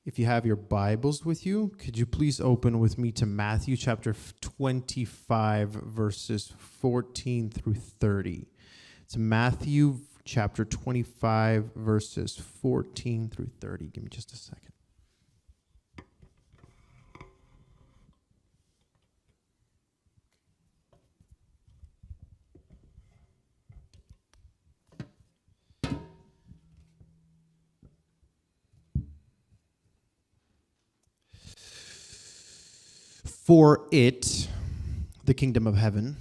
If you have your Bibles with you, could you please open with me to Matthew chapter 25, verses 14 through 30. It's Matthew chapter 25, verses 14 through 30. Give me just a second. For it, the kingdom of heaven,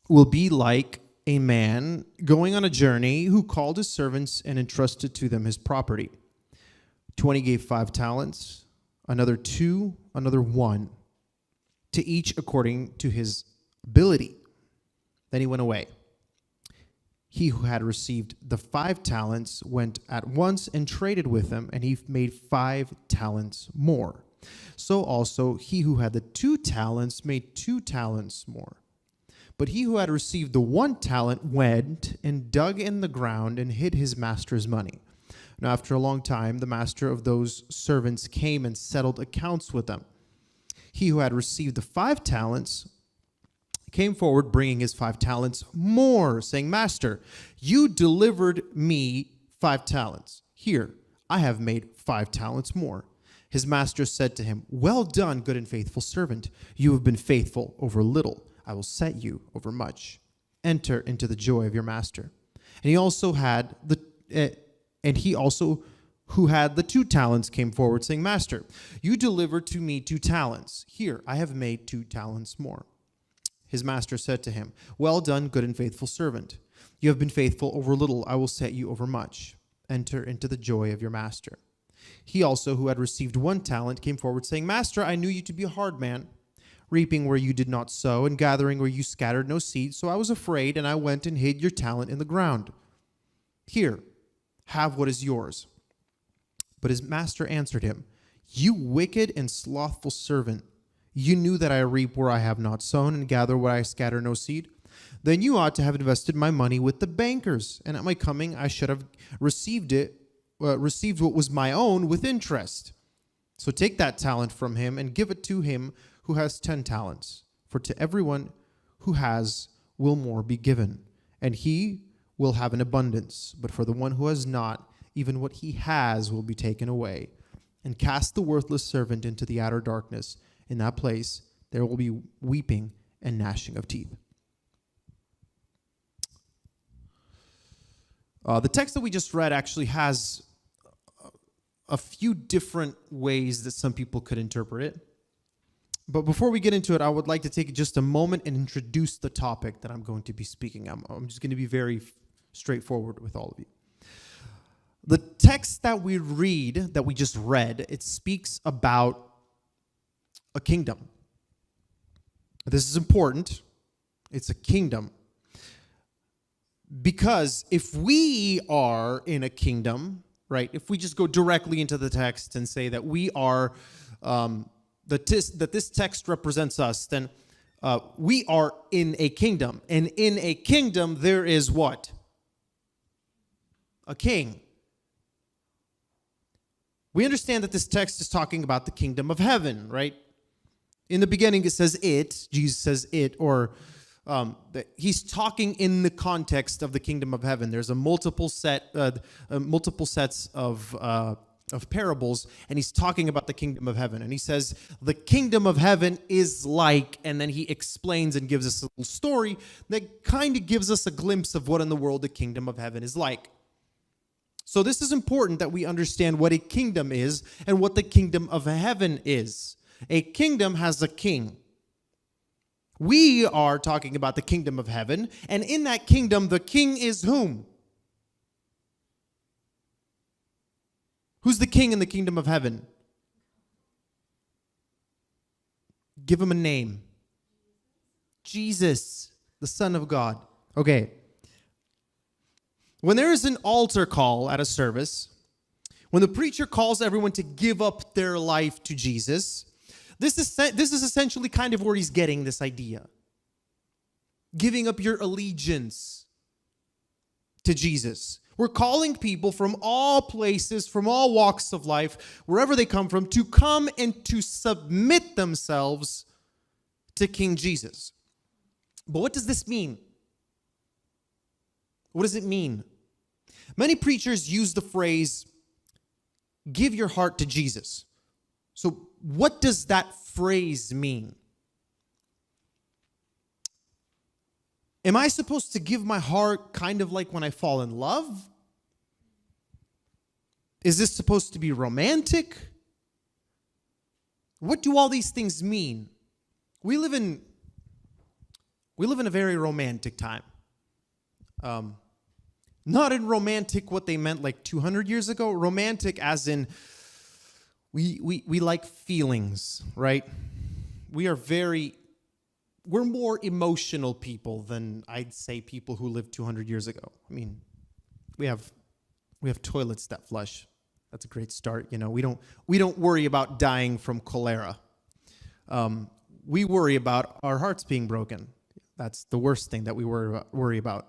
will be like a man going on a journey who called his servants and entrusted to them his property. 20 gave 5 talents, another 2, another 1, to each according to his ability. Then he went away. He who had received the 5 talents went at once and traded with them, and he made 5 talents more. So also he who had the 2 talents made 2 talents more. But he who had received the 1 talent went and dug in the ground and hid his master's money. Now after a long time, the master of those servants came and settled accounts with them. He who had received the 5 talents came forward, bringing his 5 talents more, saying, Master, you delivered me 5 talents. Here, I have made 5 talents more. His master said to him, Well done, good and faithful servant. You have been faithful over little. I will set you over much. Enter into the joy of your master. And he also who had the 2 talents came forward, saying, Master, you delivered to me 2 talents. Here, I have made 2 talents more. His master said to him, Well done, good and faithful servant. You have been faithful over little. I will set you over much. Enter into the joy of your master. He also, who had received 1 talent, came forward, saying, Master, I knew you to be a hard man, reaping where you did not sow, and gathering where you scattered no seed. So I was afraid, and I went and hid your talent in the ground. Here, have what is yours. But his master answered him, You wicked and slothful servant, you knew that I reap where I have not sown, and gather where I scatter no seed. Then you ought to have invested my money with the bankers, and at my coming I should have received what was my own with interest. So take that talent from him and give it to him who has 10 talents. For to everyone who has will more be given, and he will have an abundance. But for the one who has not, even what he has will be taken away. And cast the worthless servant into the outer darkness. In that place there will be weeping and gnashing of teeth. The text that we just read actually has a few different ways that some people could interpret it. But before we get into it, I would like to take just a moment and introduce the topic that I'm going to be speaking. I'm just going to be very straightforward with all of you. The text that we read, that we just read, it speaks about a kingdom. This is important. It's a kingdom. Because if we are in a kingdom, right, if we just go directly into the text and say that we are, that this text represents us, then we are in a kingdom. And in a kingdom, there is what? A king. We understand that this text is talking about the kingdom of heaven, right? In the beginning, it says it. Jesus says it, or that he's talking in the context of the kingdom of heaven. There's a multiple sets of parables, and he's talking about the kingdom of heaven. And he says, the kingdom of heaven is like, and then he explains and gives us a little story that kind of gives us a glimpse of what in the world the kingdom of heaven is like. So this is important that we understand what a kingdom is and what the kingdom of heaven is. A kingdom has a king. We are talking about the kingdom of heaven, and in that kingdom, the king is whom? Who's the king in the kingdom of heaven? Give him a name. Jesus, the Son of God. Okay. When there is an altar call at a service, when the preacher calls everyone to give up their life to Jesus, this is essentially kind of where he's getting this idea. Giving up your allegiance to Jesus. We're calling people from all places, from all walks of life, wherever they come from, to come and to submit themselves to King Jesus. But what does this mean? What does it mean? Many preachers use the phrase, give your heart to Jesus. So what does that phrase mean? Am I supposed to give my heart kind of like when I fall in love? Is this supposed to be romantic? What do all these things mean? We live in a very romantic time. Not in romantic what they meant like 200 years ago. Romantic as in we like feelings, right? We're more emotional people than I'd say people who lived 200 years ago. I mean, we have toilets that flush. That's a great start. You know, we don't worry about dying from cholera. We worry about our hearts being broken. That's the worst thing that we worry about.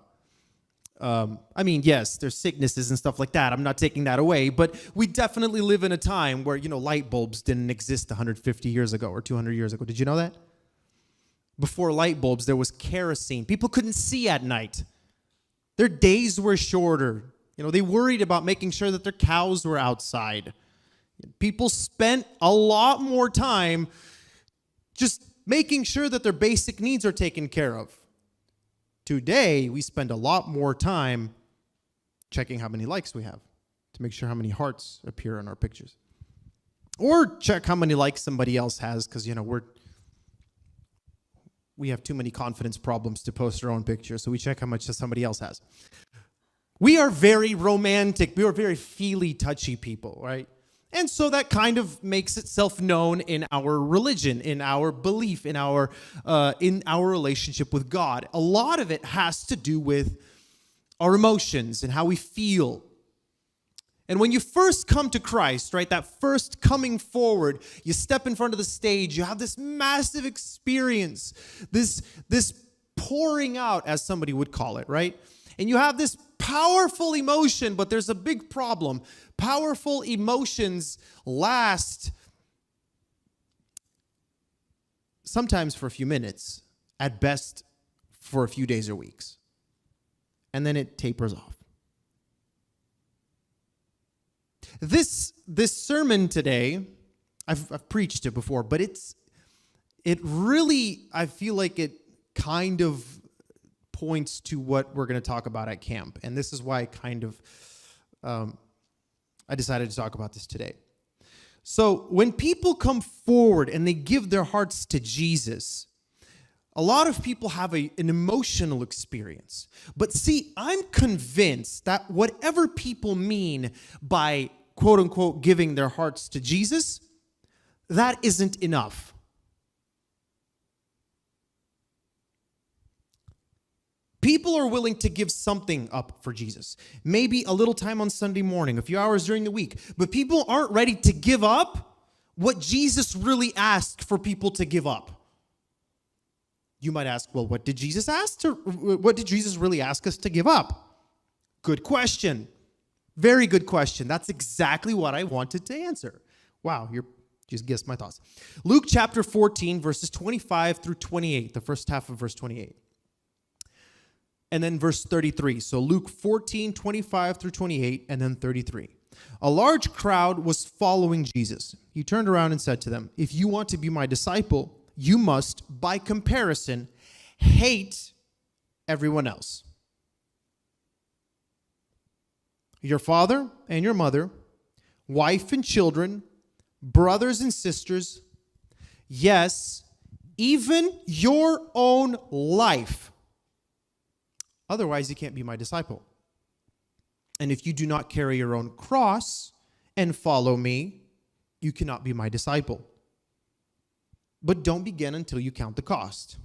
I mean, yes, there's sicknesses and stuff like that. I'm not taking that away, but we definitely live in a time where, light bulbs didn't exist 150 years ago or 200 years ago. Did you know that? Before light bulbs, there was kerosene. People couldn't see at night. Their days were shorter. They worried about making sure that their cows were outside. People spent a lot more time just making sure that their basic needs are taken care of. Today, we spend a lot more time checking how many likes we have to make sure how many hearts appear in our pictures. Or check how many likes somebody else has because, we have too many confidence problems to post our own picture, so we check how much somebody else has. We are very romantic. We are very feely, touchy people, right? And so that kind of makes itself known in our religion, in our belief, in our relationship with God. A lot of it has to do with our emotions and how we feel. And when you first come to Christ, right, that first coming forward, you step in front of the stage, you have this massive experience, this pouring out, as somebody would call it, right? And you have this powerful emotion, but there's a big problem. Powerful emotions last sometimes for a few minutes, at best for a few days or weeks. And then it tapers off. This sermon today, I've preached it before, but it really, I feel like it kind of points to what we're going to talk about at camp. And this is why I decided to talk about this today. So when people come forward and they give their hearts to Jesus, a lot of people have an emotional experience. But see, I'm convinced that whatever people mean by quote unquote giving their hearts to Jesus, that isn't enough. People are willing to give something up for Jesus. Maybe a little time on Sunday morning, a few hours during the week. But people aren't ready to give up what Jesus really asked for people to give up. You might ask, well, what did Jesus really ask us to give up? Good question. Very good question. That's exactly what I wanted to answer. Wow, you just guessed my thoughts. Luke chapter 14, verses 25 through 28, the first half of verse 28. And then verse 33. So Luke 14, 25 through 28, and then 33. A large crowd was following Jesus. He turned around and said to them, if you want to be my disciple, you must, by comparison, hate everyone else. Your father and your mother, wife and children, brothers and sisters, yes, even your own life. Otherwise, you can't be my disciple. And if you do not carry your own cross and follow me, you cannot be my disciple. But don't begin until you count the cost.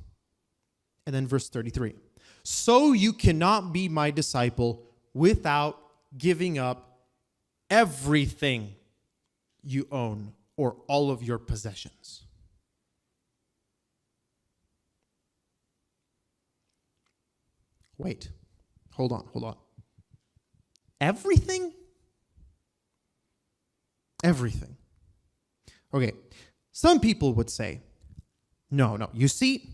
And then verse 33. So you cannot be my disciple without giving up everything you own or all of your possessions. Wait, hold on. everything? Everything. Okay, some people would say, no, you see,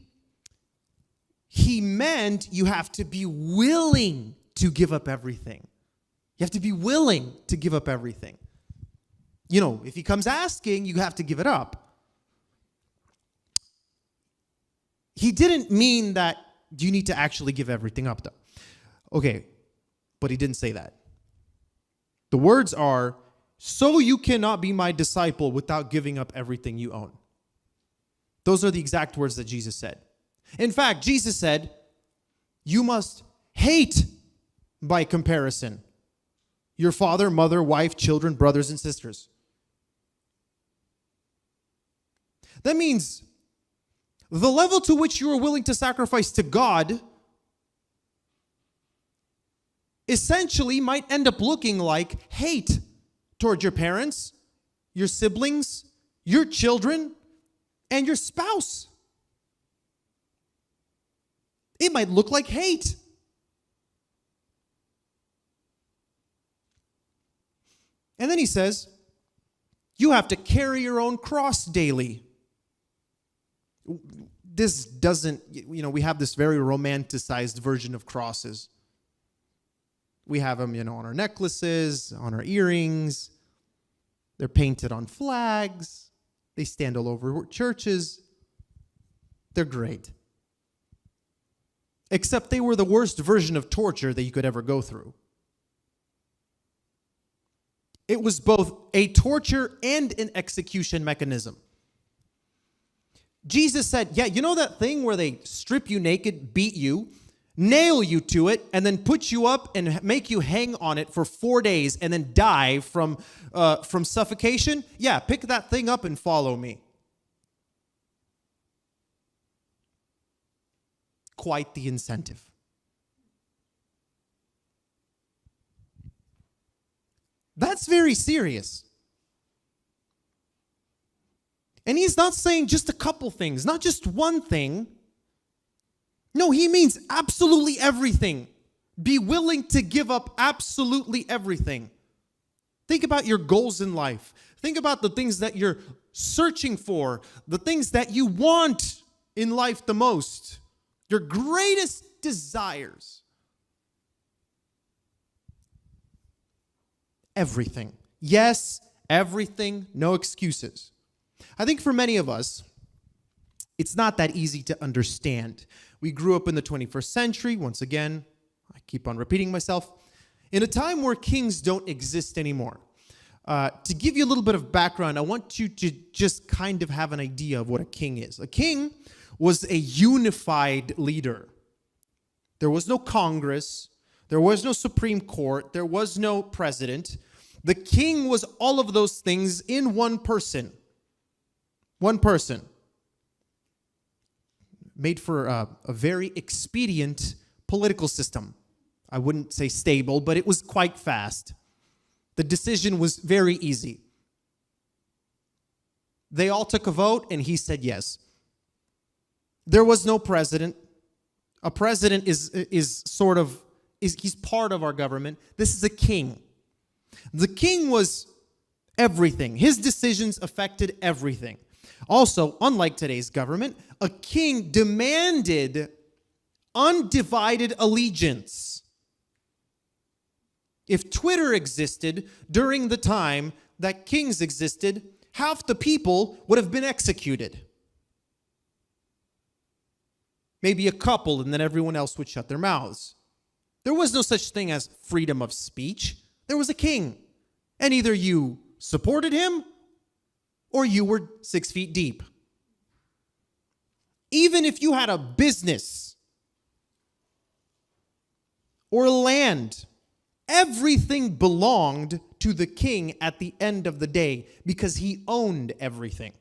he meant you have to be willing to give up everything. You have to be willing to give up everything. You know, if he comes asking, you have to give it up. He didn't mean that you need to actually give everything up, though. Okay, but he didn't say that. The words are, so you cannot be my disciple without giving up everything you own. Those are the exact words that Jesus said. In fact, Jesus said, you must hate, by comparison, your father, mother, wife, children, brothers, and sisters. That means the level to which you are willing to sacrifice to God essentially might end up looking like hate toward your parents, your siblings, your children, and your spouse. It might look like hate. And then he says, you have to carry your own cross daily. This doesn't, we have this very romanticized version of crosses. We have them, on our necklaces, on our earrings. They're painted on flags. They stand all over churches. They're great. Except they were the worst version of torture that you could ever go through. It was both a torture and an execution mechanism. Jesus said, yeah, you know that thing where they strip you naked, beat you, nail you to it, and then put you up and make you hang on it for 4 days and then die from suffocation? Yeah, pick that thing up and follow me. Quite the incentive. That's very serious. And he's not saying just a couple things, not just one thing. No, he means absolutely everything. Be willing to give up absolutely everything. Think about your goals in life. Think about the things that you're searching for, the things that you want in life the most, your greatest desires. Everything. Yes, everything, no excuses. I think for many of us, it's not that easy to understand. We grew up in the 21st century. Once again, I keep on repeating myself. In a time where kings don't exist anymore. To give you a little bit of background, I want you to just kind of have an idea of what a king is. A king was a unified leader. There was no Congress. There was no Supreme Court. There was no president. The king was all of those things in one person. One person. Made for a very expedient political system. I wouldn't say stable, but it was quite fast. The decision was very easy. They all took a vote, and he said yes. There was no president. A president is he's part of our government. This is a king. The king was everything. His decisions affected everything. Also, unlike today's government, a king demanded undivided allegiance. If Twitter existed during the time that kings existed, half the people would have been executed. Maybe a couple, and then everyone else would shut their mouths. There was no such thing as freedom of speech. There was a king. And either you supported him or you were 6 feet deep. Even if you had a business or land, everything belonged to the king at the end of the day because he owned everything.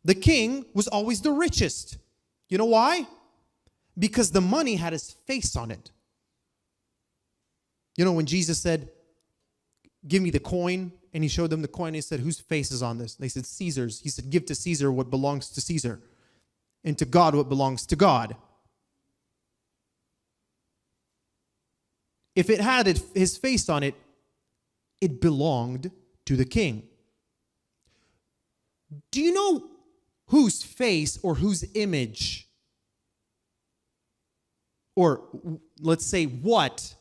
The king was always the richest. You know why? Because the money had his face on it. You know, when Jesus said, give me the coin, and he showed them the coin, and he said, whose face is on this? They said, Caesar's. He said, give to Caesar what belongs to Caesar, and to God what belongs to God. if it had his face on it, it belonged to the king. Do you know whose face or whose image, or let's say what,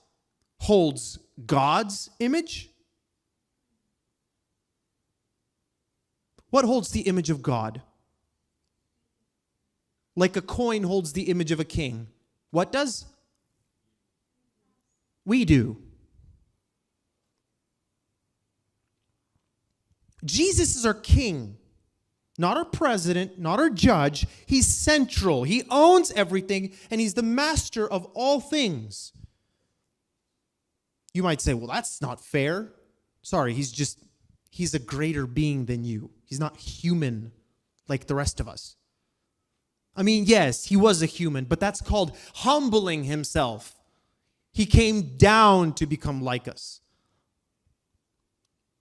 holds God's image? What holds the image of God? Like a coin holds the image of a king. What does? We do. Jesus is our king, not our president, not our judge. He's central. He owns everything, and he's the master of all things. You might say, well, that's not fair. Sorry, he's a greater being than you. He's not human like the rest of us. I mean, yes, he was a human, but that's called humbling himself. He came down to become like us.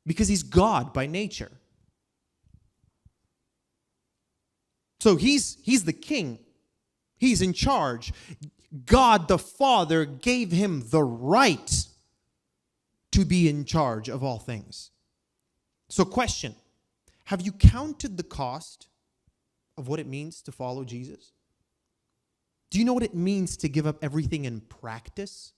Because he's God by nature. So he's the king. He's in charge. God the Father gave him the right to be in charge of all things. So question, have you counted the cost of what it means to follow Jesus? Do you know what it means to give up everything in practice?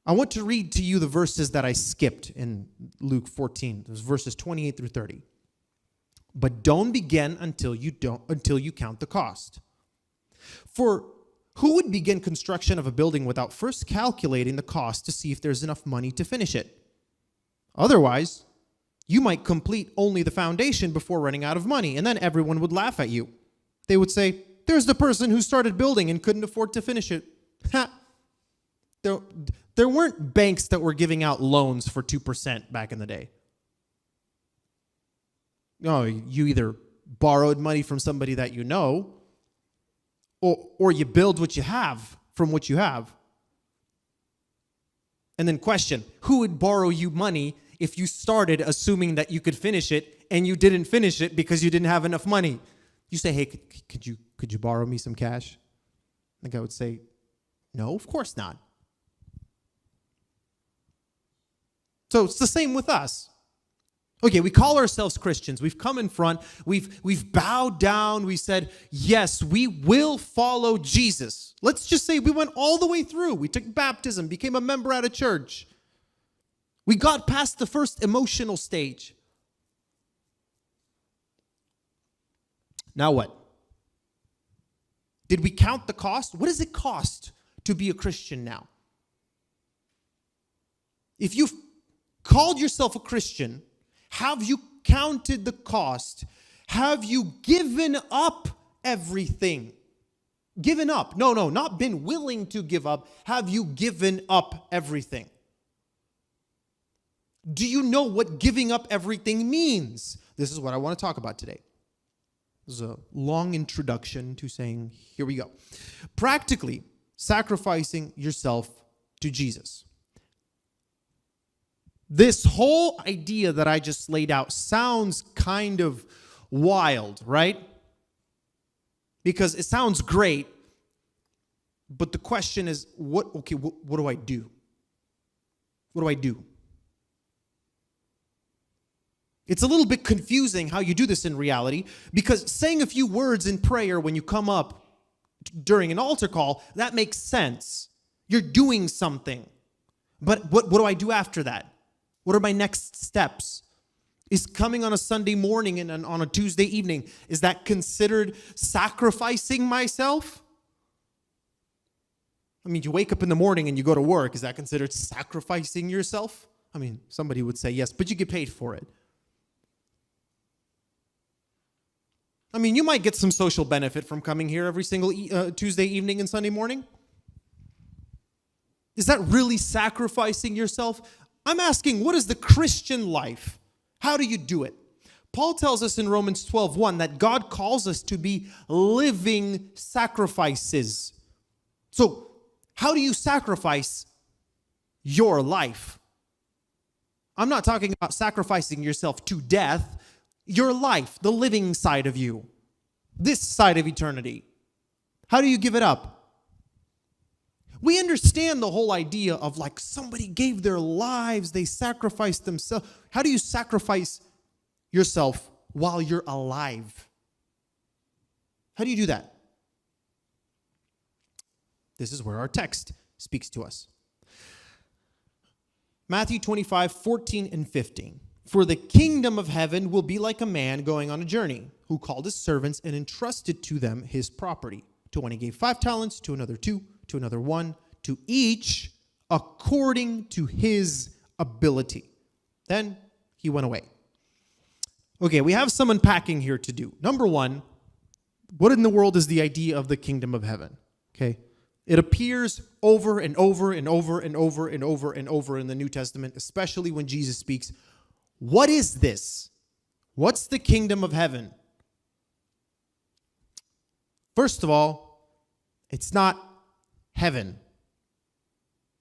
I want to read to you the verses that I skipped in Luke 14. Those verses 28 through 30. But don't begin until you count the cost. For who would begin construction of a building without first calculating the cost to see if there's enough money to finish it? Otherwise, you might complete only the foundation before running out of money, and then everyone would laugh at you. They would say, there's the person who started building and couldn't afford to finish it. There weren't banks that were giving out loans for 2% back in the day. No, you either borrowed money from somebody that you know, or you build what you have from what you have. And then question, who would borrow you money if you started assuming that you could finish it and you didn't finish it because you didn't have enough money? You say, hey, could you borrow me some cash? The guy would say, no, of course not. So it's the same with us. Okay, we call ourselves Christians. We've come in front. We've bowed down. We said, yes, we will follow Jesus. Let's just say we went all the way through. We took baptism, became a member at a church. We got past the first emotional stage. Now what? Did we count the cost? What does it cost to be a Christian now? If you've called yourself a Christian, have you counted the cost? Have you given up everything? Given up. No, not been willing to give up. Have you given up everything? Do you know what giving up everything means? This is what I want to talk about today. This is a long introduction to saying, here we go. Practically, sacrificing yourself to Jesus. This whole idea that I just laid out sounds kind of wild, right? Because it sounds great, but the question is, what do I do? What do I do? It's a little bit confusing how you do this in reality, because saying a few words in prayer when you come up during an altar call, that makes sense. You're doing something. But what do I do after that? What are my next steps? Is coming on a Sunday morning and on a Tuesday evening, is that considered sacrificing myself? I mean, you wake up in the morning and you go to work. Is that considered sacrificing yourself? I mean, somebody would say yes, but you get paid for it. I mean, you might get some social benefit from coming here every single Tuesday evening and Sunday morning. Is that really sacrificing yourself? I'm asking, what is the Christian life? How do you do it? Paul tells us in Romans 12:1 that God calls us to be living sacrifices. So, how do you sacrifice your life? I'm not talking about sacrificing yourself to death. Your life, the living side of you, this side of eternity. How do you give it up? We understand the whole idea of like somebody gave their lives, they sacrificed themselves. How do you sacrifice yourself while you're alive? How do you do that? This is where our text speaks to us. Matthew 25, 14 and 15. For the kingdom of heaven will be like a man going on a journey, who called his servants and entrusted to them his property. To one he gave 5 talents, to another 2, to another 1, to each according to his ability. Then he went away. Okay, we have some unpacking here to do. Number 1, what in the world is the idea of the kingdom of heaven? Okay, it appears over and over and over and over and over and over in the New Testament, especially when Jesus speaks. What is this? What's the kingdom of heaven? First of all, it's not heaven.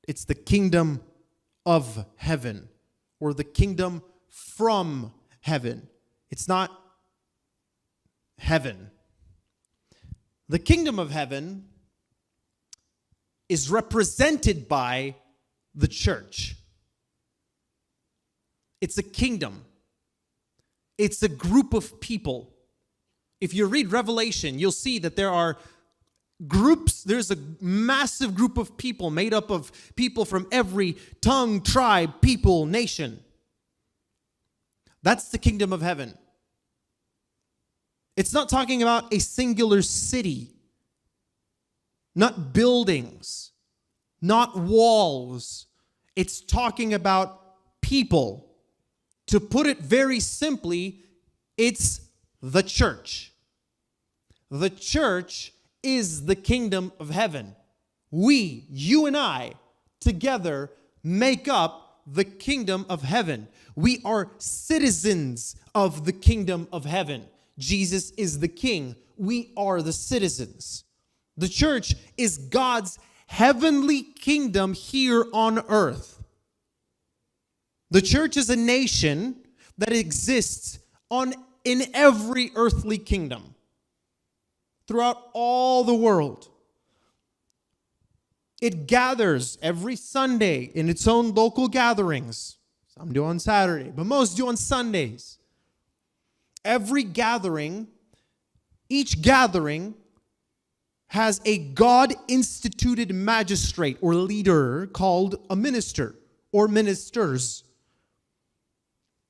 It's the kingdom of heaven, or the kingdom from heaven. It's not heaven. The kingdom of heaven is represented by the church. It's a kingdom. It's a group of people. If you read Revelation, you'll see that there are groups. There's a massive group of people made up of people from every tongue, tribe, people, nation. That's the kingdom of heaven. It's not talking about a singular city, not buildings, not walls. It's talking about people. To put it very simply, it's the church. The church is the kingdom of heaven. We, you and I, together make up the kingdom of heaven. We are citizens of the kingdom of heaven. Jesus is the king. We are the citizens. The church is God's heavenly kingdom here on earth. The church is a nation that exists in every earthly kingdom throughout all the world. It gathers every Sunday in its own local gatherings. Some do on Saturday, but most do on Sundays. Every gathering, each gathering has a God-instituted magistrate or leader called a minister or ministers.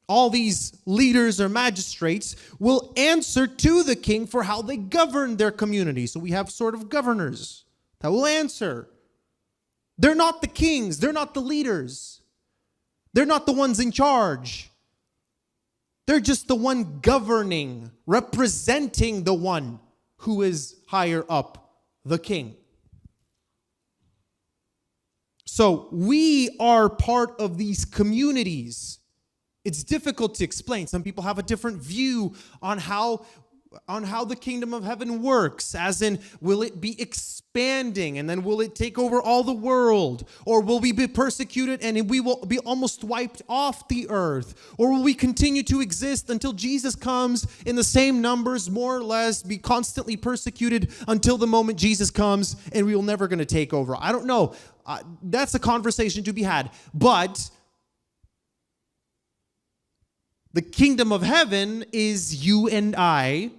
All these leaders or magistrates will answer to the king for how they govern their community. So we have sort of governors that will answer. They're not the kings. They're not the leaders. They're not the ones in charge. They're just the one governing, representing the one who is higher up, the king. So we are part of these communities. It's difficult to explain. Some people have a different view on how the kingdom of heaven works, as in, will it be expanding and then will it take over all the world? Or will we be persecuted and we will be almost wiped off the earth? Or will we continue to exist until Jesus comes in the same numbers, more or less, be constantly persecuted until the moment Jesus comes and we will never going to take over? I don't know. That's a conversation to be had. But the kingdom of heaven is you and I,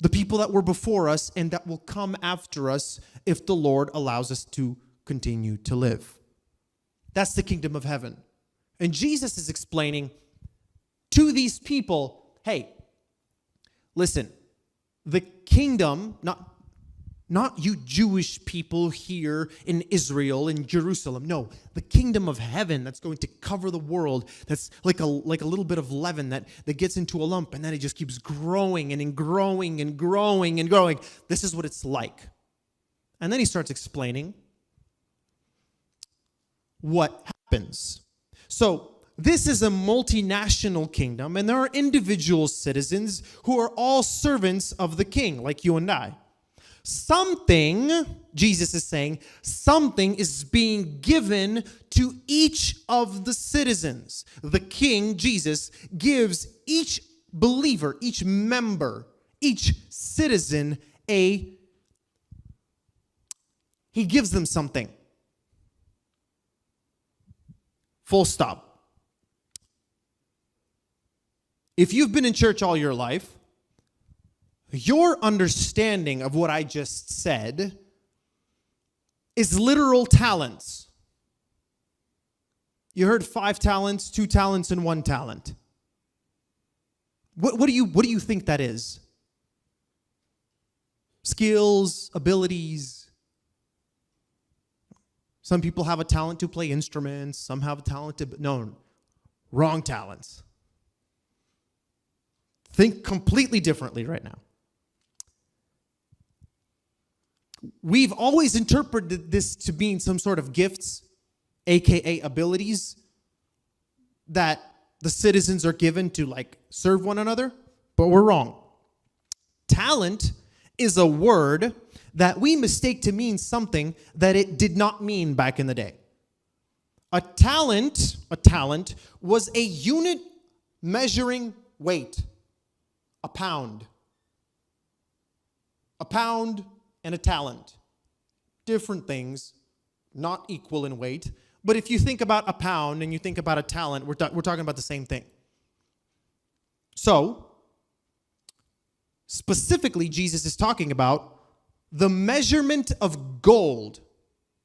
the people that were before us and that will come after us if the Lord allows us to continue to live. That's the kingdom of heaven. And Jesus is explaining to these people, hey, listen, the kingdom, not you Jewish people here in Israel, in Jerusalem. No, the kingdom of heaven that's going to cover the world. That's like a little bit of leaven that gets into a lump and then it just keeps growing and growing and growing and growing. This is what it's like. And then he starts explaining what happens. So this is a multinational kingdom, and there are individual citizens who are all servants of the king, like you and I. Something, Jesus is saying, something is being given to each of the citizens. The king, Jesus, gives each believer, each member, each citizen He gives them something. Full stop. If you've been in church all your life, your understanding of what I just said is literal talents. You heard 5 talents, 2 talents, and 1 talent. What do you think that is? Skills, abilities. Some people have a talent to play instruments. Some have a talent to... No, wrong talents. Think completely differently right now. We've always interpreted this to mean some sort of gifts, aka abilities, that the citizens are given to like serve one another, but we're wrong. Talent is a word that we mistake to mean something that it did not mean back in the day. A talent was a unit measuring weight. A pound. A pound and a talent. Different things, not equal in weight. But if you think about a pound and you think about a talent, we're talking about the same thing. So, specifically, Jesus is talking about the measurement of gold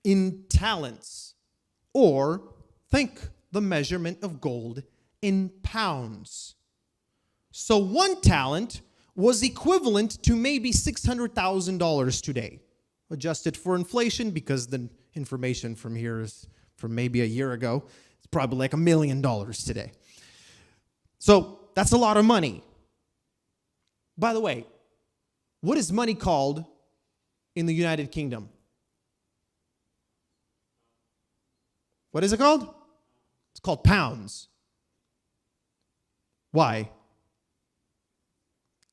in talents. Or, think the measurement of gold in pounds. So 1 talent was equivalent to maybe $600,000 today, adjusted for inflation, because the information from here is from maybe a year ago. It's probably like $1 million today. So that's a lot of money. By the way, what is money called in the United Kingdom? What is it called? It's called pounds. Why?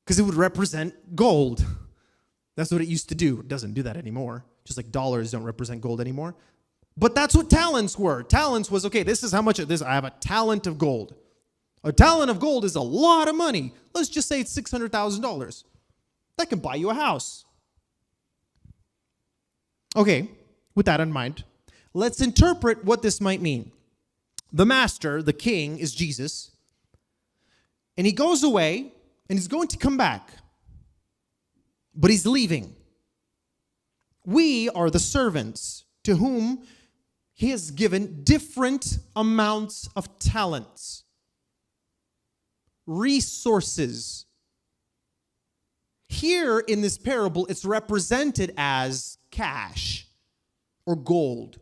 Because it would represent gold. That's what it used to do. It doesn't do that anymore. Just like dollars don't represent gold anymore. But that's what talents were. Talents was, okay, this is how much of this. I have a talent of gold. A talent of gold is a lot of money. Let's just say it's $600,000. That can buy you a house. Okay, with that in mind, let's interpret what this might mean. The master, the king, is Jesus. And he goes away, and he's going to come back. But he's leaving. We are the servants to whom he has given different amounts of talents, resources. Here in this parable, it's represented as cash or gold.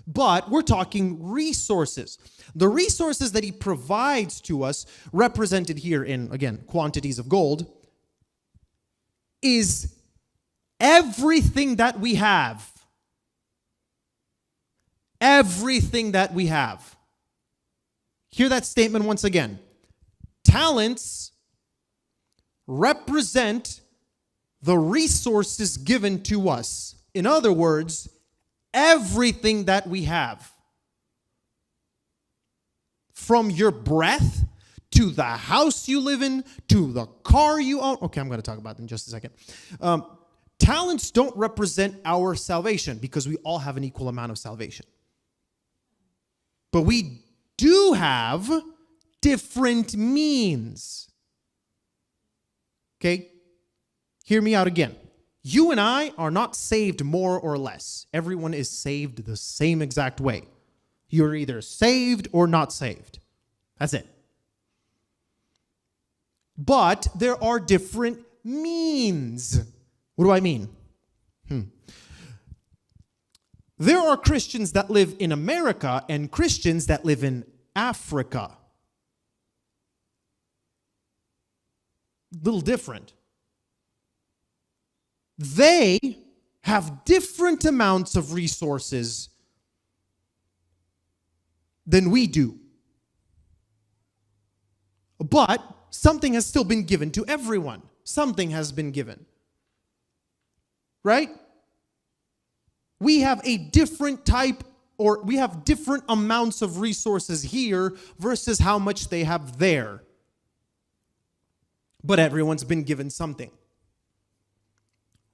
But we're talking resources. The resources that he provides to us, represented here in, again, quantities of gold, is everything that we have. Everything that we have. Hear that statement once again. Talents represent the resources given to us. In other words, everything that we have. From your breath, to the house you live in, to the car you own. Okay, I'm going to talk about that in just a second. Talents don't represent our salvation because we all have an equal amount of salvation. But we do have different means. Okay? Hear me out again. You and I are not saved more or less. Everyone is saved the same exact way. You're either saved or not saved. That's it. But there are different means. What do I mean? There are Christians that live in America and Christians that live in Africa. Little different. They have different amounts of resources than we do. But something has still been given to everyone. Something has been given. Right? We have a different type, or we have different amounts of resources here versus how much they have there. But everyone's been given something.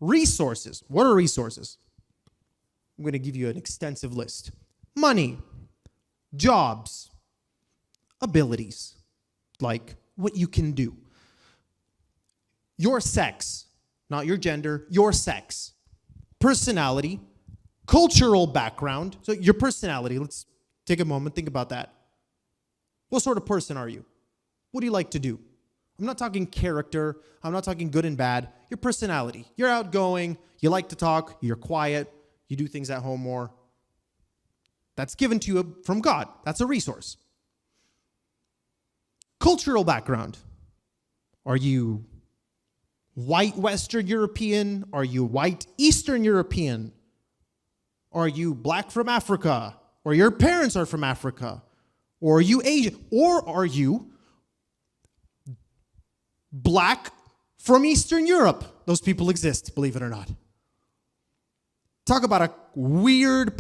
Resources. What are resources? I'm going to give you an extensive list. Money, jobs, abilities, like what you can do. Your sex, not your gender, your sex. Personality, cultural background. So your personality, let's take a moment, think about that. What sort of person are you? What do you like to do? I'm not talking character. I'm not talking good and bad. Your personality. You're outgoing. You like to talk. You're quiet. You do things at home more. That's given to you from God. That's a resource. Cultural background. Are you white Western European? Are you white Eastern European? Are you black from Africa? Or your parents are from Africa? Or are you Asian? Or are you black from Eastern Europe? Those people exist, believe it or not. Talk about a weird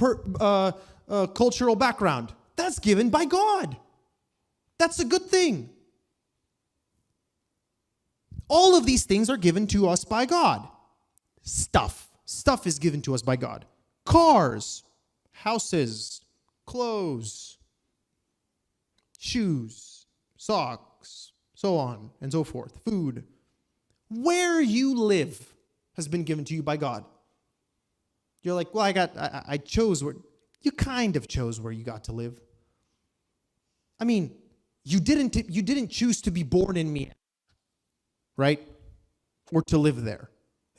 cultural background. That's given by God. That's a good thing. All of these things are given to us by God. Stuff is given to us by God. Cars, houses, clothes, shoes, socks, so on and so forth. Food. Where you live has been given to you by God. You're like, well, I chose where, you kind of chose where you got to live. I mean, you didn't choose to be born in me, right? Or to live there.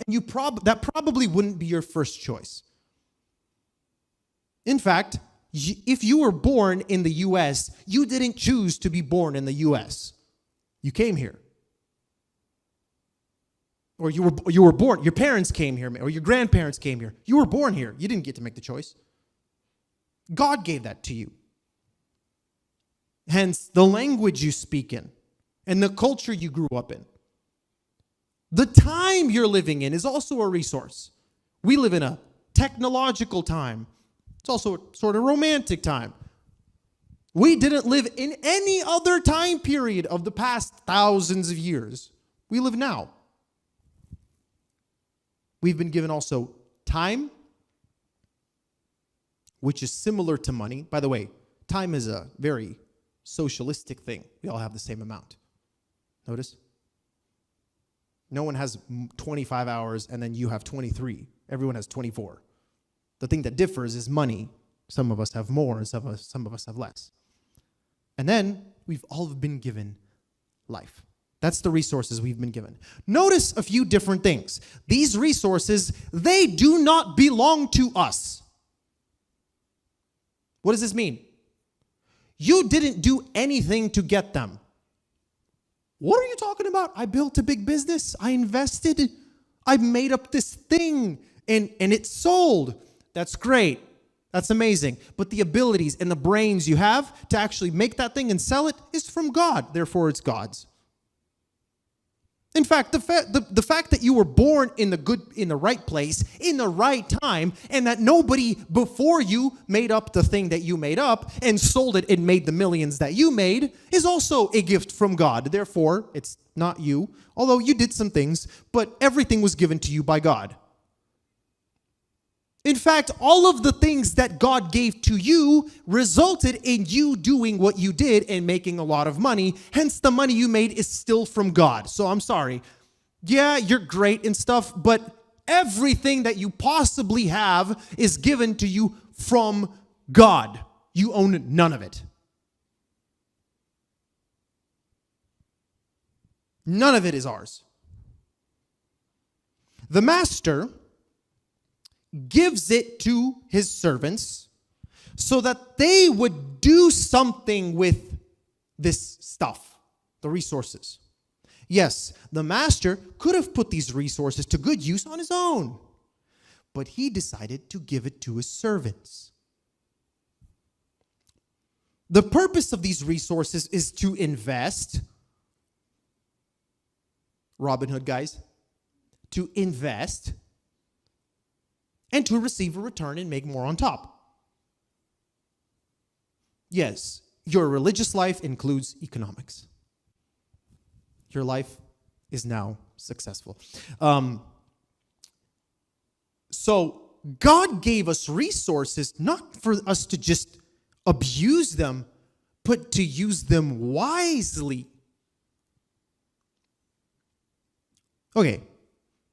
And that probably wouldn't be your first choice. In fact, if you were born in the U.S., you didn't choose to be born in the U.S. You came here. Or you were born, your parents came here, or your grandparents came here. You were born here. You didn't get to make the choice. God gave that to you. Hence, the language you speak in and the culture you grew up in. The time you're living in is also a resource. We live in a technological time. It's also a sort of romantic time. We didn't live in any other time period of the past thousands of years. We live now. We've been given also time, which is similar to money. By the way, time is a very socialistic thing. We all have the same amount. Notice? No one has 25 hours and then you have 23. Everyone has 24. The thing that differs is money. Some of us have more and some of us have less. And then we've all been given life. That's the resources we've been given. Notice a few different things. These resources, they do not belong to us. What does this mean? You didn't do anything to get them. What are you talking about? I built a big business. I invested. I made up this thing and it sold. That's great. That's amazing. But the abilities and the brains you have to actually make that thing and sell it is from God. Therefore, it's God's. In fact, the fact that you were born in the right place, in the right time, and that nobody before you made up the thing that you made up and sold it and made the millions that you made is also a gift from God. Therefore, it's not you, although you did some things, but everything was given to you by God. In fact, all of the things that God gave to you resulted in you doing what you did and making a lot of money. Hence, the money you made is still from God. So I'm sorry. Yeah, you're great and stuff, but everything that you possibly have is given to you from God. You own none of it. None of it is ours. The master gives it to his servants so that they would do something with this stuff, the resources. Yes, the master could have put these resources to good use on his own, but he decided to give it to his servants. The purpose of these resources is to invest. Robin Hood, guys. To invest and to receive a return and make more on top. Yes, your religious life includes economics. Your life is now successful. So God gave us resources not for us to just abuse them, but to use them wisely. Okay,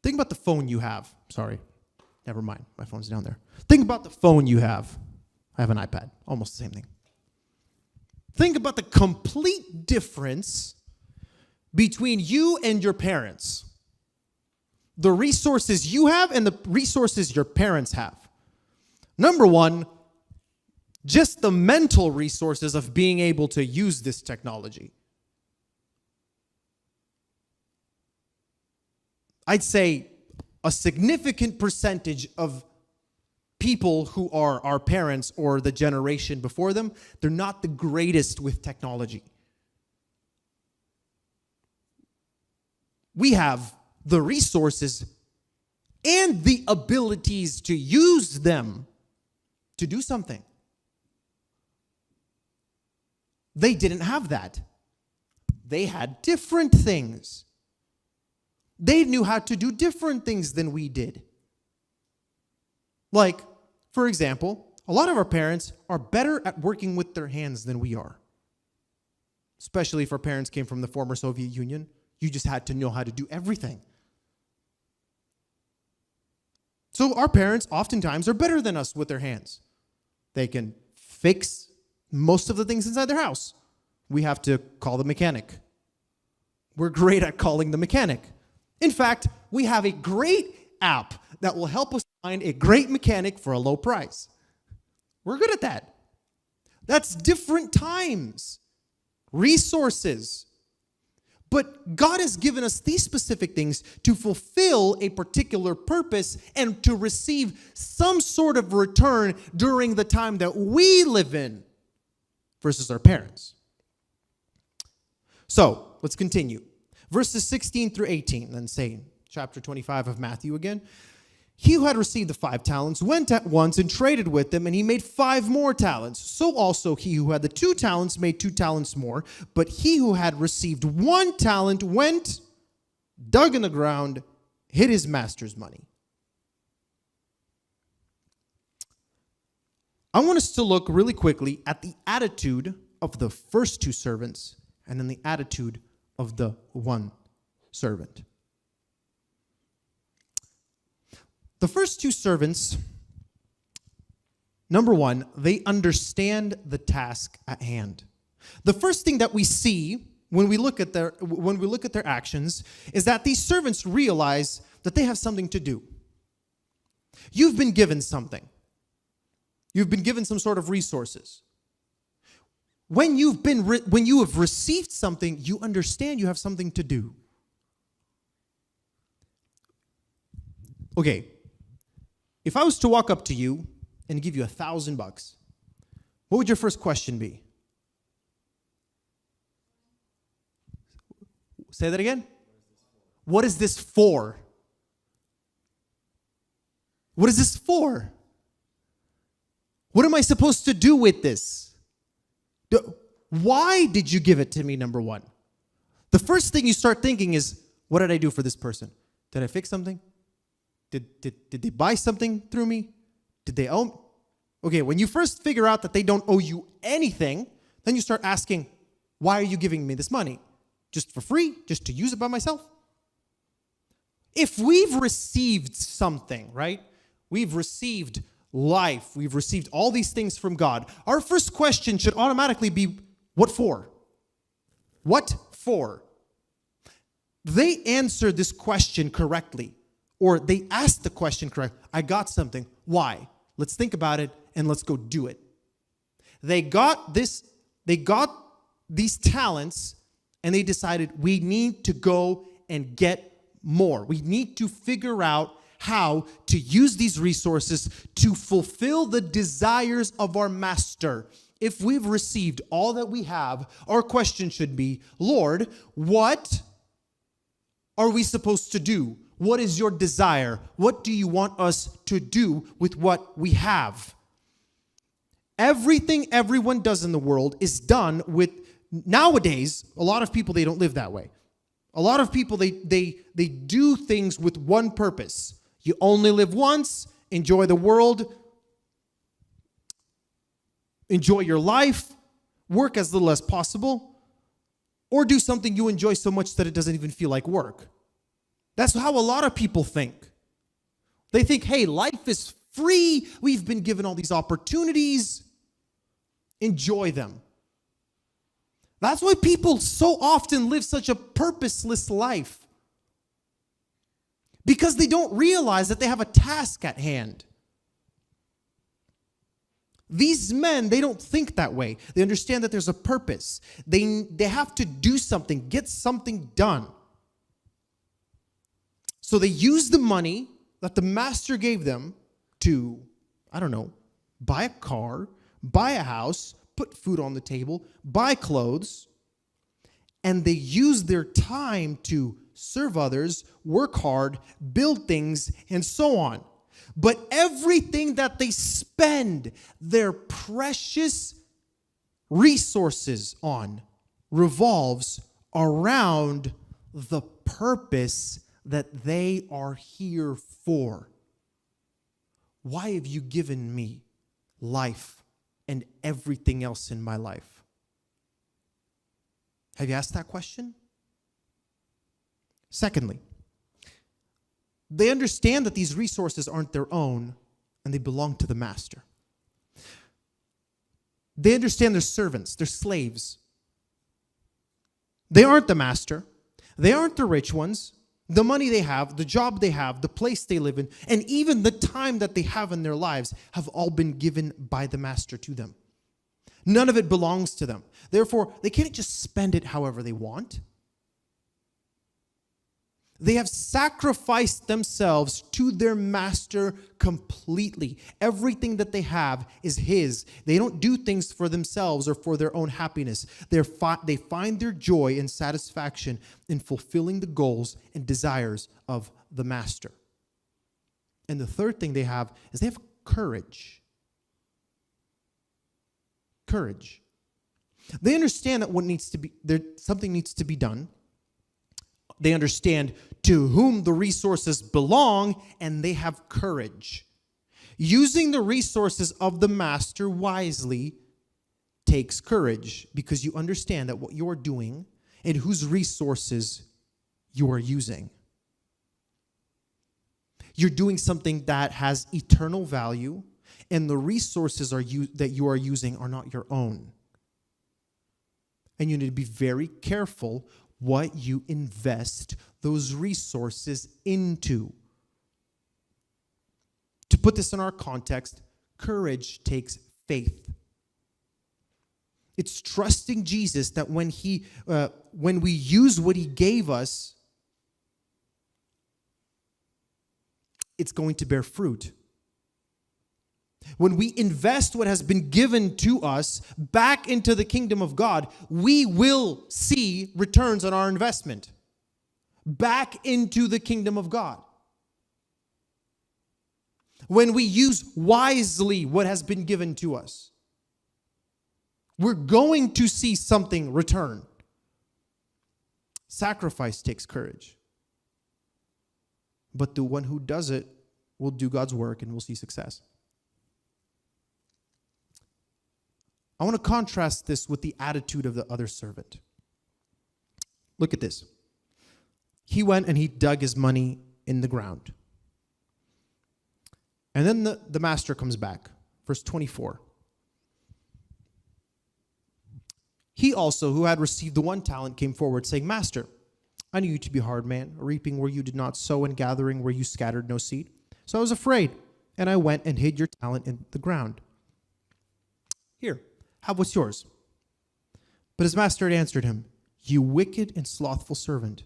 think about the phone you have. Sorry, never mind. My phone's down there. Think about the phone you have. I have an iPad, almost the same thing. Think about the complete difference between you and your parents. The resources you have and the resources your parents have. Number one, just the mental resources of being able to use this technology. I'd say a significant percentage of people who are our parents or the generation before them, they're not the greatest with technology. We have the resources and the abilities to use them to do something. They didn't have that. They had different things. They knew how to do different things than we did. Like, for example, a lot of our parents are better at working with their hands than we are. Especially if our parents came from the former Soviet Union. You just had to know how to do everything. So our parents oftentimes are better than us with their hands. They can fix most of the things inside their house. We have to call the mechanic. We're great at calling the mechanic. In fact, we have a great app that will help us find a great mechanic for a low price. We're good at that. That's different times, resources. But God has given us these specific things to fulfill a particular purpose and to receive some sort of return during the time that we live in versus our parents. So, let's continue. Verses 16 through 18, then say chapter 25 of Matthew again. He who had received the 5 talents went at once and traded with them, and he made 5 more talents. So also he who had the 2 talents made 2 talents more. But he who had received 1 talent went, dug in the ground, hid his master's money. I want us to look really quickly at the attitude of the first 2 servants and then the attitude of the one servant. The first 2 servants, number one, they understand the task at hand. The first thing that we see when we look at their actions is that these servants realize that they have something to do. You've been given something. You've been given some sort of resources. When you have received something, you understand you have something to do. Okay, if I was to walk up to you and give you $1,000, what would your first question be? Say that again? What is this for? What is this for? What am I supposed to do with this? Why did you give it to me, number one? The first thing you start thinking is, what did I do for this person? Did I fix something? Did they buy something through me? Did they owe? Okay, when you first figure out that they don't owe you anything, then you start asking, why are you giving me this money? Just for free? Just to use it by myself? If we've received something, right? We've received life. We've received all these things from God. Our first question should automatically be, what for? What for? They answered this question correctly, or they asked the question correctly. I got something. Why? Let's think about it and let's go do it. They got these talents and they decided we need to go and get more. We need to figure out how to use these resources to fulfill the desires of our master. If we've received all that we have, our question should be, Lord, what are we supposed to do? What is your desire? What do you want us to do with what we have? Everything everyone does in the world is done with, nowadays, a lot of people, they don't live that way. A lot of people, they do things with one purpose. You only live once, enjoy the world, enjoy your life, work as little as possible, or do something you enjoy so much that it doesn't even feel like work. That's how a lot of people think. They think, hey, life is free. We've been given all these opportunities. Enjoy them. That's why people so often live such a purposeless life. Because they don't realize that they have a task at hand. These men, they don't think that way. They understand that there's a purpose. They have to do something, get something done. So they use the money that the master gave them to, buy a car, buy a house, put food on the table, buy clothes, and they use their time to serve others, work hard, build things, and so on. But everything that they spend their precious resources on revolves around the purpose that they are here for. Why have you given me life and everything else in my life? Have you asked that question? Secondly, they understand that these resources aren't their own and they belong to the master. They understand they're servants, they're slaves. They aren't the master. They aren't the rich ones. The money they have, the job they have, the place they live in, and even the time that they have in their lives have all been given by the master to them. None of it belongs to them. Therefore, they can't just spend it however they want. They have sacrificed themselves to their master completely. Everything that they have is his. They don't do things for themselves or for their own happiness. They find their joy and satisfaction in fulfilling the goals and desires of the master. And the third thing they have is they have courage. Courage. They understand that something needs to be done. They understand to whom the resources belong, and they have courage. Using the resources of the master wisely takes courage, because you understand that what you're doing and whose resources you are using. You're doing something that has eternal value, and the resources that you are using are not your own. And you need to be very careful what you invest those resources into. To put this in our context, courage takes faith. It's trusting Jesus that when we use what he gave us, it's going to bear fruit. When we invest what has been given to us back into the kingdom of God, we will see returns on our investment back into the kingdom of God. When we use wisely what has been given to us, we're going to see something return. Sacrifice takes courage. But the one who does it will do God's work and will see success. I want to contrast this with the attitude of the other servant. Look at this. He went and he dug his money in the ground. And then the master comes back. Verse 24. He also, who had received the 1 talent, came forward, saying, Master, I knew you to be a hard man, reaping where you did not sow and gathering where you scattered no seed. So I was afraid, and I went and hid your talent in the ground. Here, have what's yours. But his master had answered him, You wicked and slothful servant.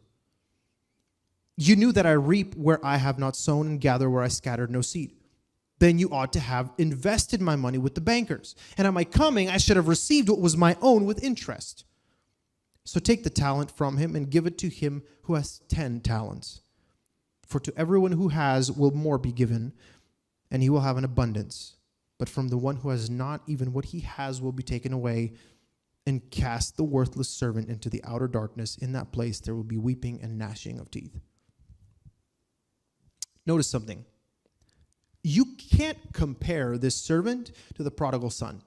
You knew that I reap where I have not sown and gather where I scattered no seed. Then you ought to have invested my money with the bankers. And at my coming, I should have received what was my own with interest. So take the talent from him and give it to him who has 10 talents. For to everyone who has will more be given, and he will have an abundance. But from the one who has not, even what he has will be taken away. And cast the worthless servant into the outer darkness. In that place there will be weeping and gnashing of teeth. Notice something. you can't compare this servant to the prodigal son.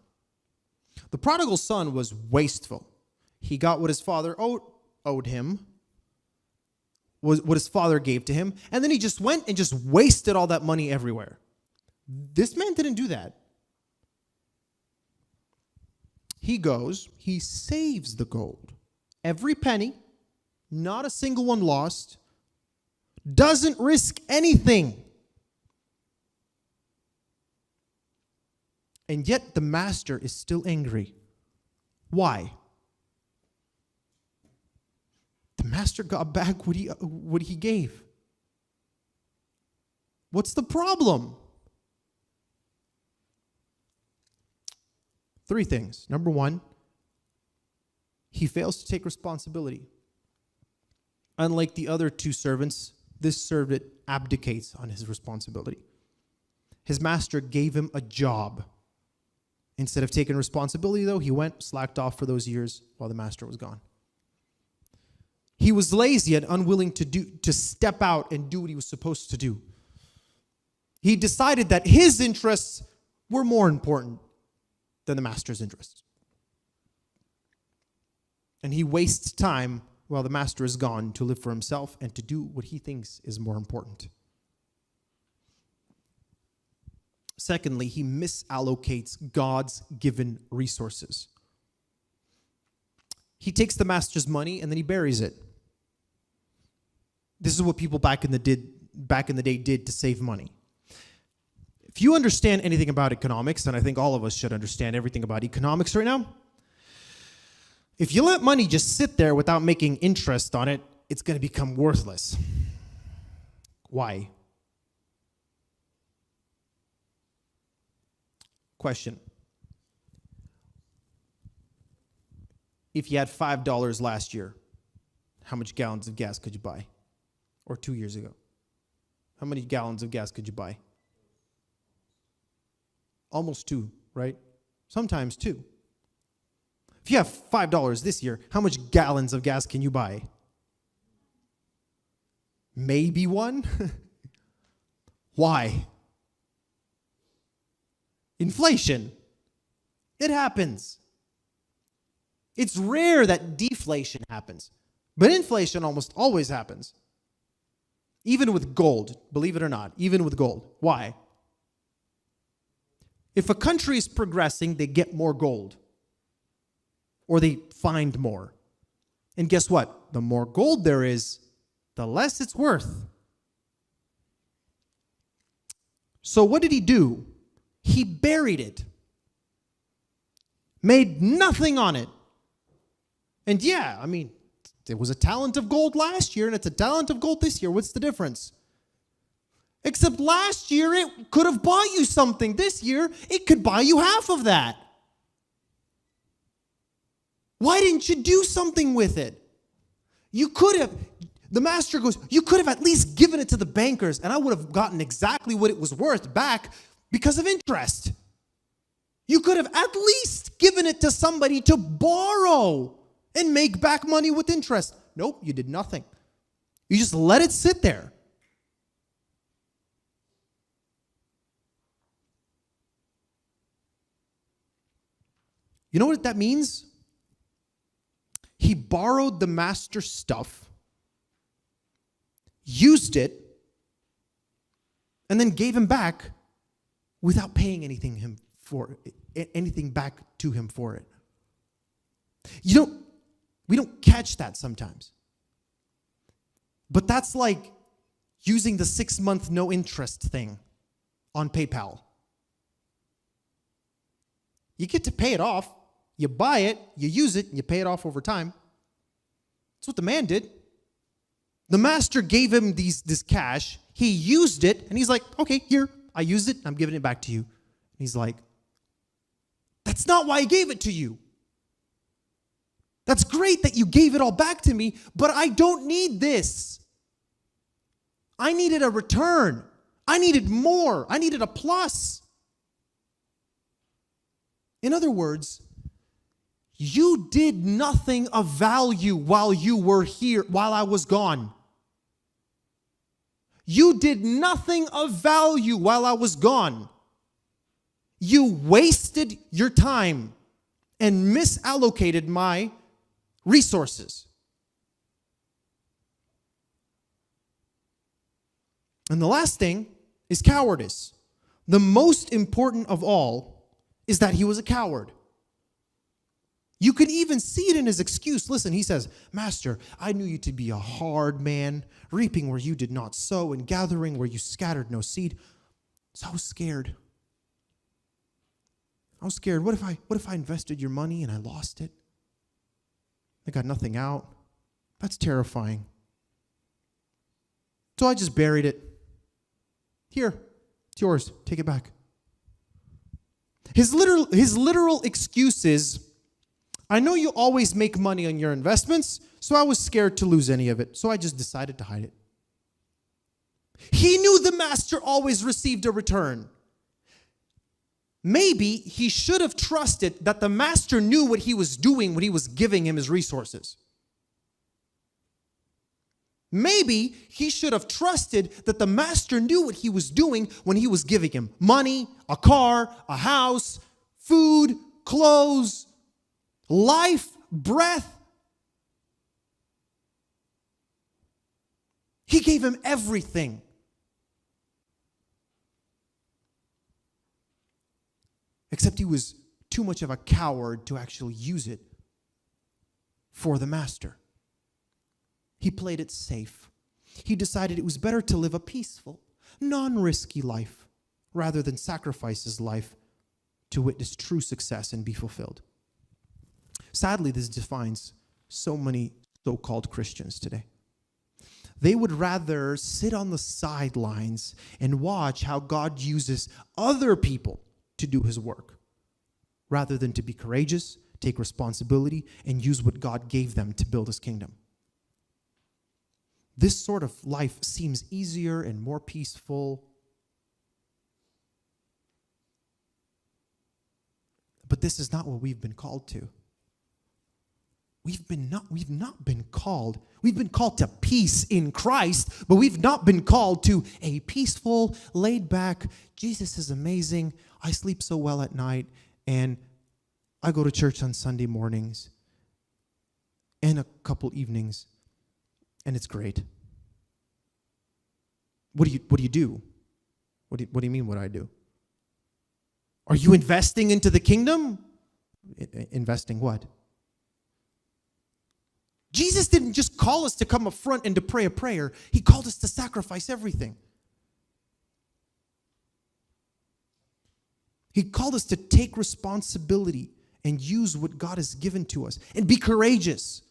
The prodigal son was wasteful. He got what his father owed him, was what his father gave to him, and then he just went and just wasted all that money everywhere. This man didn't do that. He goes, he saves the gold. Every penny, not a single one lost, doesn't risk anything. And yet the master is still angry. Why? The master got back what he gave. What's the problem? 3 things. Number 1, he fails to take responsibility. Unlike the other 2 servants, this servant abdicates on his responsibility. His master gave him a job. Instead of taking responsibility, though, he went, slacked off for those years while the master was gone. He was lazy and unwilling to step out and do what he was supposed to do. He decided that his interests were more important than the master's interests. And he wastes time while the master is gone to live for himself and to do what he thinks is more important. Secondly, he misallocates God's given resources. He takes the master's money and then he buries it. This is what people back in the day did to save money. If you understand anything about economics, and I think all of us should understand everything about economics right now, if you let money just sit there without making interest on it, it's going to become worthless. Why? Question. If you had $5 last year, how much gallons of gas could you buy? Or 2 years ago? How many gallons of gas could you buy? Almost 2, right? Sometimes 2. If you have $5 this year, how much gallons of gas can you buy? Maybe 1? Why? Inflation. It happens. It's rare that deflation happens, but inflation almost always happens. Even with gold, believe it or not, even with gold. Why? If a country is progressing, they get more gold. Or they find more. And guess what? The more gold there is, the less it's worth. So what did he do? He buried it. Made nothing on it. And yeah, I mean, there was a talent of gold last year and it's a talent of gold this year. What's the difference? Except last year it could have bought you something. This year it could buy you half of that. Why didn't you do something with it? You could have, the master goes, you could have at least given it to the bankers and I would have gotten exactly what it was worth back because of interest. You could have at least given it to somebody to borrow and make back money with interest. Nope, you did nothing. You just let it sit there. You know what that means? He borrowed the master's stuff, used it, and then gave him back without paying anything back to him for it. We don't catch that sometimes. But that's like using the 6-month no interest thing on PayPal. You get to pay it off. You buy it, you use it, and you pay it off over time. That's what the man did. The master gave him this cash. He used it, and he's like, okay, here, I used it, I'm giving it back to you. And he's like, that's not why I gave it to you. That's great that you gave it all back to me, but I don't need this. I needed a return. I needed more. I needed a plus. In other words, you did nothing of value while you were here, while I was gone. You did nothing of value while I was gone. You wasted your time and misallocated my resources. And the last thing is cowardice. The most important of all is that he was a coward. You can even see it in his excuse. Listen, he says, Master, I knew you to be a hard man, reaping where you did not sow and gathering where you scattered no seed. So I was scared. What if I invested your money and I lost it? I got nothing out. That's terrifying. So I just buried it. Here, it's yours. Take it back. His literal excuse is, I know you always make money on your investments, so I was scared to lose any of it, so I just decided to hide it. He knew the master always received a return. Maybe he should have trusted that the master knew what he was doing when he was giving him his resources. Maybe he should have trusted that the master knew what he was doing when he was giving him money, a car, a house, food, clothes, life, breath. He gave him everything. Except he was too much of a coward to actually use it for the master. He played it safe. He decided it was better to live a peaceful, non-risky life rather than sacrifice his life to witness true success and be fulfilled. Sadly, this defines so many so-called Christians today. They would rather sit on the sidelines and watch how God uses other people to do his work, rather than to be courageous, take responsibility, and use what God gave them to build his kingdom. This sort of life seems easier and more peaceful. But this is not what we've been called to. We've not been called. We've been called to peace in Christ, but we've not been called to a peaceful, laid back, Jesus is amazing, I sleep so well at night, and I go to church on Sunday mornings and a couple evenings, and it's great. What do you do? What do you mean what I do? Are you investing into the kingdom? Investing what? Jesus didn't just call us to come up front and to pray a prayer. He called us to sacrifice everything. He called us to take responsibility and use what God has given to us and be courageous.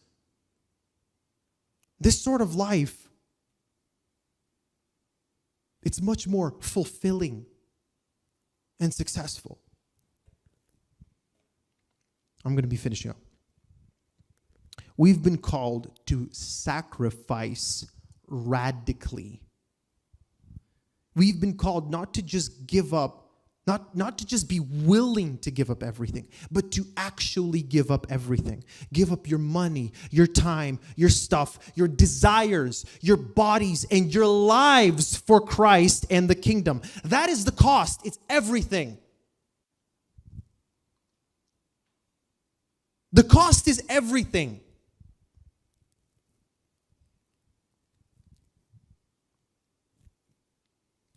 This sort of life, it's much more fulfilling and successful. I'm going to be finishing up. We've been called to sacrifice radically. We've been called not to just give up, not to just be willing to give up everything, but to actually give up everything. Give up your money, your time, your stuff, your desires, your bodies, and your lives for Christ and the kingdom. That is the cost. It's everything. The cost is everything.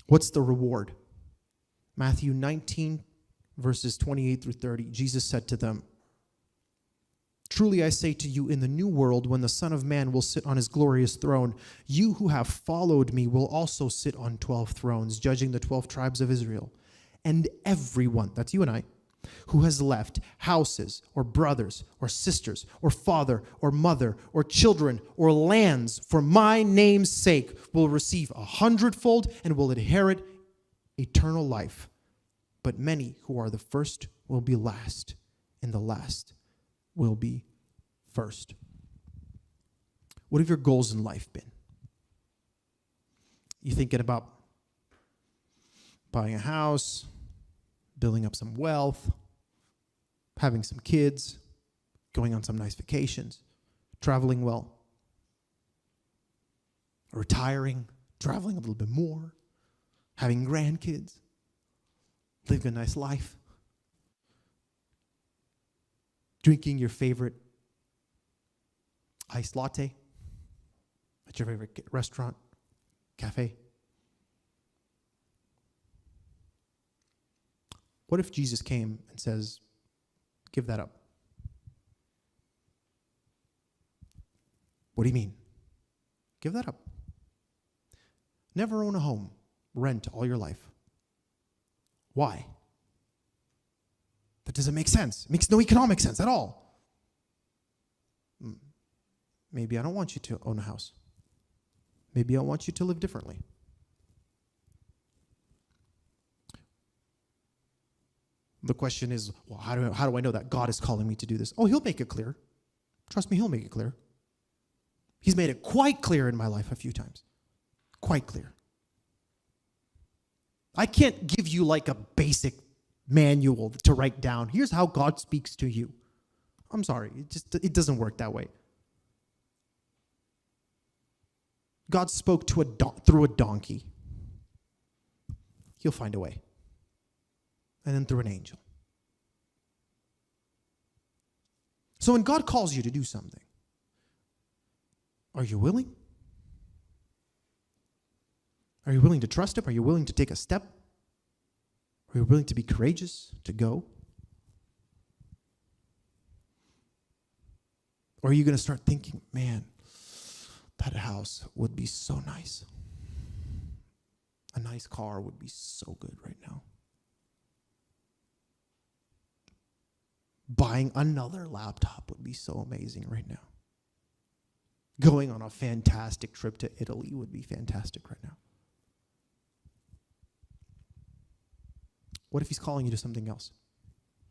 What's the reward? Matthew 19, verses 28 through 30. Jesus said to them, "Truly I say to you, in the new world, when the Son of Man will sit on his glorious throne, you who have followed me will also sit on 12 thrones, judging the 12 tribes of Israel. And everyone," that's you and I, "who has left houses or brothers or sisters or father or mother or children or lands for my name's sake will receive 100-fold and will inherit eternal life. But many who are the first will be last, and the last will be first." What have your goals in life been? You thinking about buying a house, building up some wealth, having some kids, going on some nice vacations, traveling well, retiring, traveling a little bit more, having grandkids, living a nice life, drinking your favorite iced latte at your favorite restaurant, cafe. What if Jesus came and says, give that up? What do you mean? Give that up. Never own a home. Rent all your life. Why? That doesn't make sense. It makes no economic sense at all. Maybe I don't want you to own a house. Maybe I want you to live differently. The question is, well, how do I know that God is calling me to do this? Oh, he'll make it clear. Trust me, he'll make it clear. He's made it quite clear in my life a few times. Quite clear. I can't give you like a basic manual to write down. Here's how God speaks to you. I'm sorry, it doesn't work that way. God spoke to through a donkey. He'll find a way. And then through an angel. So when God calls you to do something, are you willing? Are you willing to trust him? Are you willing to take a step? Are you willing to be courageous, to go? Or are you going to start thinking, man, that house would be so nice. A nice car would be so good right now. Buying another laptop would be so amazing right now. Going on a fantastic trip to Italy would be fantastic right now. What if he's calling you to something else?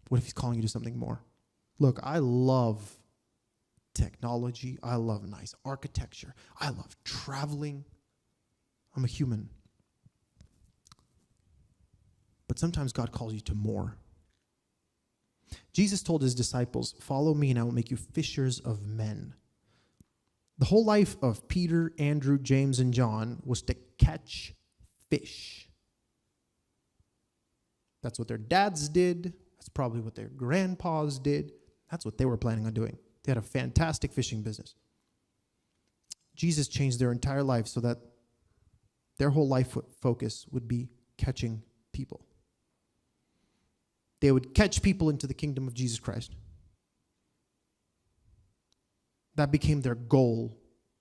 What if he's calling you to something more? Look, I love technology. I love nice architecture. I love traveling. I'm a human. But sometimes God calls you to more. Jesus told his disciples, follow me and I will make you fishers of men. The whole life of Peter, Andrew, James, and John was to catch fish. That's what their dads did. That's probably what their grandpas did. That's what they were planning on doing. They had a fantastic fishing business. Jesus changed their entire life so that their whole life focus would be catching people. They would catch people into the kingdom of Jesus Christ. That became their goal,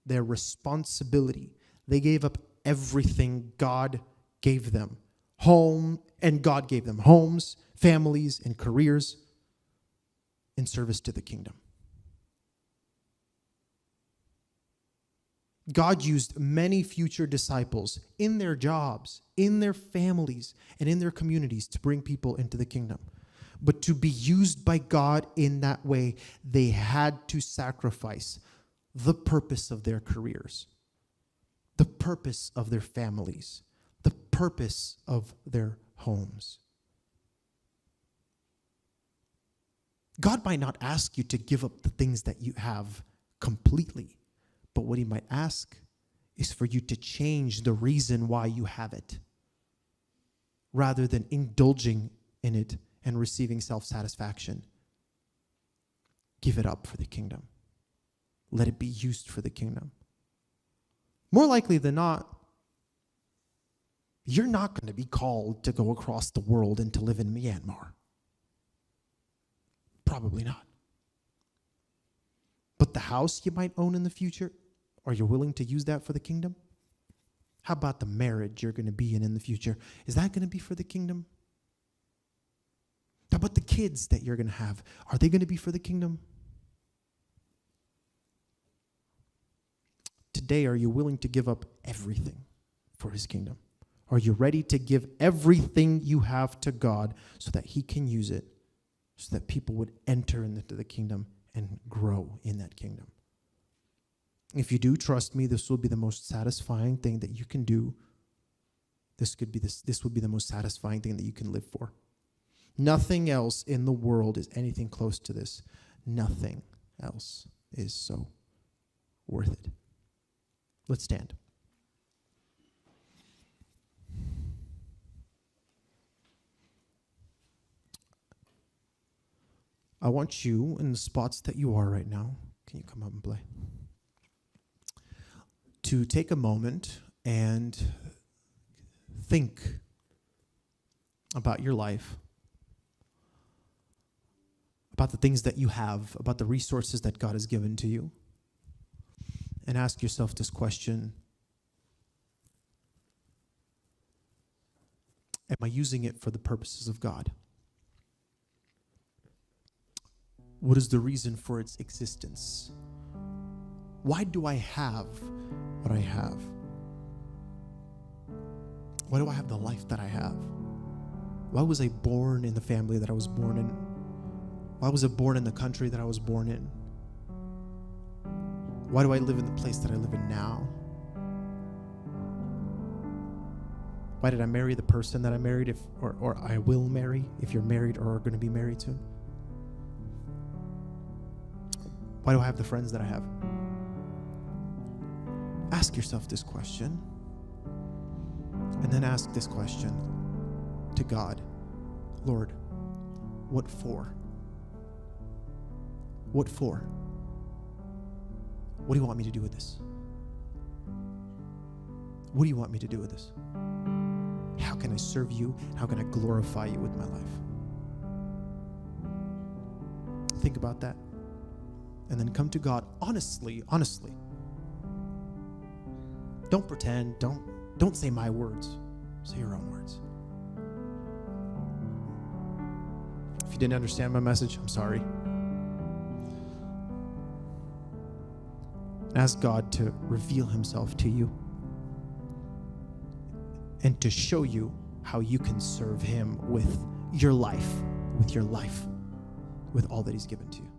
their responsibility. They gave up everything God gave them. And God gave them homes, families, and careers in service to the kingdom. God used many future disciples in their jobs, in their families, and in their communities to bring people into the kingdom. But to be used by God in that way, they had to sacrifice the purpose of their careers, the purpose of their families, the purpose of their homes. God might not ask you to give up the things that you have completely. But what he might ask is for you to change the reason why you have it, rather than indulging in it and receiving self-satisfaction. Give it up for the kingdom. Let it be used for the kingdom. More likely than not, you're not going to be called to go across the world and to live in Myanmar. Probably not. But the house you might own in the future, are you willing to use that for the kingdom? How about the marriage you're going to be in the future? Is that going to be for the kingdom? How about the kids that you're going to have? Are they going to be for the kingdom? Today, are you willing to give up everything for his kingdom? Are you ready to give everything you have to God so that he can use it, so that people would enter into the kingdom and grow in that kingdom? If you do, trust me, this will be the most satisfying thing that you can do. This would be the most satisfying thing that you can live for. Nothing else in the world is anything close to this. Nothing else is so worth it. Let's stand. I want you in the spots that you are right now. Can you come up and play? To take a moment and think about your life, about the things that you have, about the resources that God has given to you, and ask yourself this question: am I using it for the purposes of God? What is the reason for its existence? Why do I have what I have? Why do I have the life that I have? Why was I born in the family that I was born in? Why was I born in the country that I was born in? Why do I live in the place that I live in now? Why did I marry the person that I married, or I will marry, if you're married or are going to be married soon? Why do I have the friends that I have? Ask yourself this question, and then ask this question to God: Lord, what for? What for? What do you want me to do with this? What do you want me to do with this? How can I serve you? How can I glorify you with my life? Think about that. And then come to God honestly. Don't pretend. Don't say my words. Say your own words. If you didn't understand my message, I'm sorry. Ask God to reveal himself to you and to show you how you can serve him with your life, with all that he's given to you.